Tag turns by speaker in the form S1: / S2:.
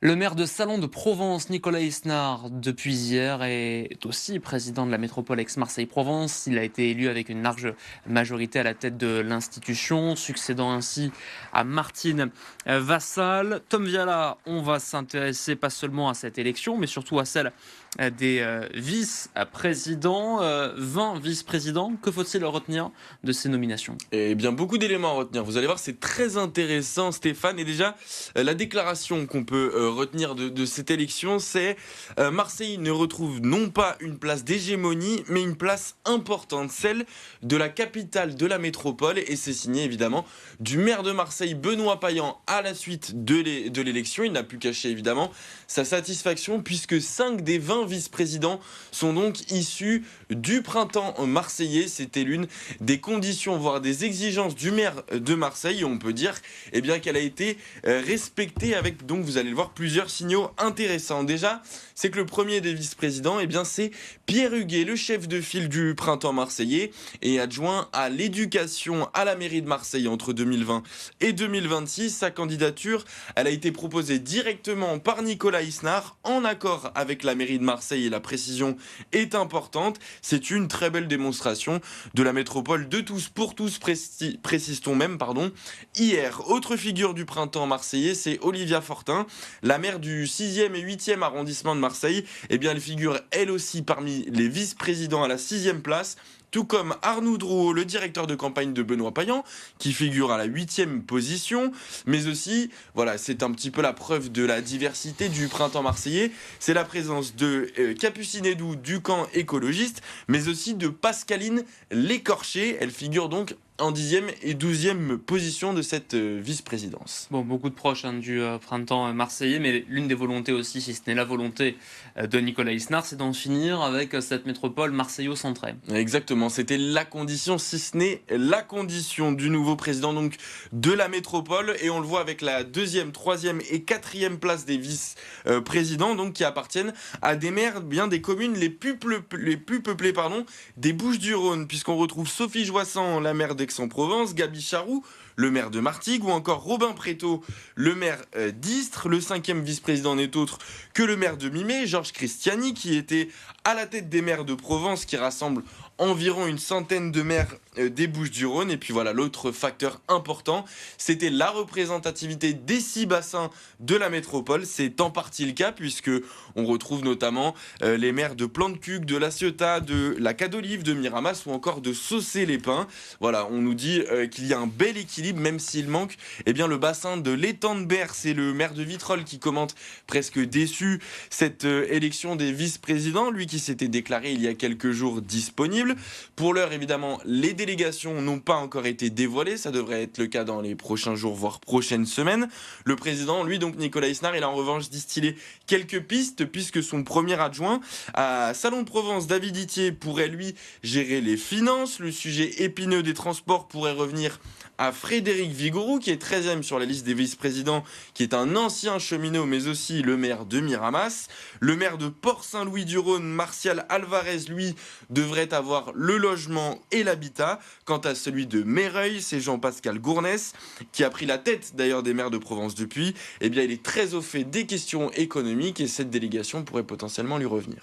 S1: Le maire de Salon de Provence, Nicolas Isnard, depuis hier, est aussi président de la métropole Aix-Marseille-Provence. Il a été élu avec une large majorité à la tête de l'institution, succédant ainsi à Martine Vassal. Tom Viala, on va s'intéresser pas seulement à cette élection, mais surtout à celle des vice-présidents. 20 vice-présidents, que faut-il retenir de ces nominations?
S2: Eh bien, beaucoup d'éléments à retenir. Vous allez voir, c'est très intéressant, Stéphane. Et déjà, la déclaration qu'on peut retenir de cette élection, c'est Marseille ne retrouve non pas une place d'hégémonie, mais une place importante, celle de la capitale de la métropole. Et c'est signé, évidemment, du maire de Marseille, Benoît Payan, à la suite de l'élection. Il n'a pu cacher, évidemment, sa satisfaction, puisque 5 des 20 vice-présidents sont donc issus du printemps marseillais. C'était l'une des conditions, voire des exigences du maire de Marseille. Et on peut dire qu'elle a été respectée avec, donc vous allez le voir, plusieurs signaux intéressants. Déjà, c'est que le premier des vice-présidents, c'est Pierre Huguet, le chef de file du printemps marseillais et adjoint à l'éducation à la mairie de Marseille entre 2020 et 2026. Sa candidature, elle a été proposée directement par Nicolas Isnard en accord avec la mairie de Marseille et la précision est importante. C'est une très belle démonstration de la métropole de tous pour tous, précise-t-on même, hier. Autre figure du printemps marseillais, c'est Olivia Fortin, la maire du 6e et 8e arrondissement de Marseille. Elle figure elle aussi parmi les vice-présidents à la 6e place. Tout comme Arnaud Drouot, le directeur de campagne de Benoît Payan, qui figure à la 8e position. Mais aussi, voilà, c'est un petit peu la preuve de la diversité du printemps marseillais. C'est la présence de Capucine Edou du camp écologiste, mais aussi de Pascaline Lécorché. Elle figure donc en 10e et 12e position de cette vice-présidence.
S1: Bon, beaucoup de proches du printemps marseillais, mais l'une des volontés aussi, si ce n'est la volonté de Nicolas Isnard, c'est d'en finir avec cette métropole marseillo-centrée.
S2: Exactement, c'était la condition, si ce n'est la condition du nouveau président donc de la métropole. Et on le voit avec la 2e, 3e et 4e place des vice-présidents donc qui appartiennent à des maires des communes les plus peuplées des Bouches-du-Rhône, puisqu'on retrouve Sophie Joissan, la maire d'Aix-en-Provence, Gaby Charroux, le maire de Martigues, ou encore Robin Prétot, le maire d'Istres. Le 5e vice-président n'est autre que le maire de Mimé, Georges Christiani, qui était à la tête des maires de Provence, qui rassemble environ une centaine de maires des Bouches-du-Rhône. Et puis voilà, l'autre facteur important, c'était la représentativité des 6 bassins de la métropole. C'est en partie le cas, puisque on retrouve notamment les maires de Plantecuques, de La Ciotat, de la Cadolive, de Miramas ou encore de Saucé-les-Pins. Voilà, on nous dit qu'il y a un bel équilibre, même s'il manque le bassin de l'étang de Berre. C'est le maire de Vitrolles qui commente presque déçu cette élection des vice-présidents, lui qui s'était déclaré il y a quelques jours disponible. Pour l'heure, évidemment, les délégations n'ont pas encore été dévoilées. Ça devrait être le cas dans les prochains jours, voire prochaines semaines. Le président, lui, donc Nicolas Isnard, il a en revanche distillé quelques pistes, puisque son premier adjoint à Salon de Provence, David Itier, pourrait lui gérer les finances. Le sujet épineux des transports pourrait revenir à Frédéric Vigouroux, qui est 13e sur la liste des vice-présidents, qui est un ancien cheminot, mais aussi le maire de Miramas. Le maire de Port-Saint-Louis-du-Rhône, Martial Alvarez, lui, devrait avoir le logement et l'habitat. Quant à celui de Méreuil, c'est Jean-Pascal Gournès, qui a pris la tête d'ailleurs des maires de Provence depuis. Il est très au fait des questions économiques et cette délégation pourrait potentiellement lui revenir.